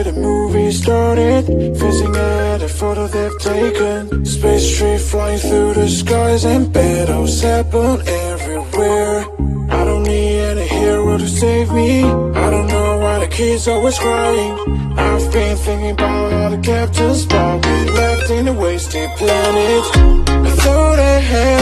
where the movie started, facing at a photo they've taken. Space tree flying through the skies, and battles happen everywhere. I don't need any hero to save me. I don't know why the kids always crying. I've been thinking about all the captains, but we left in a wasted planet. I thought I had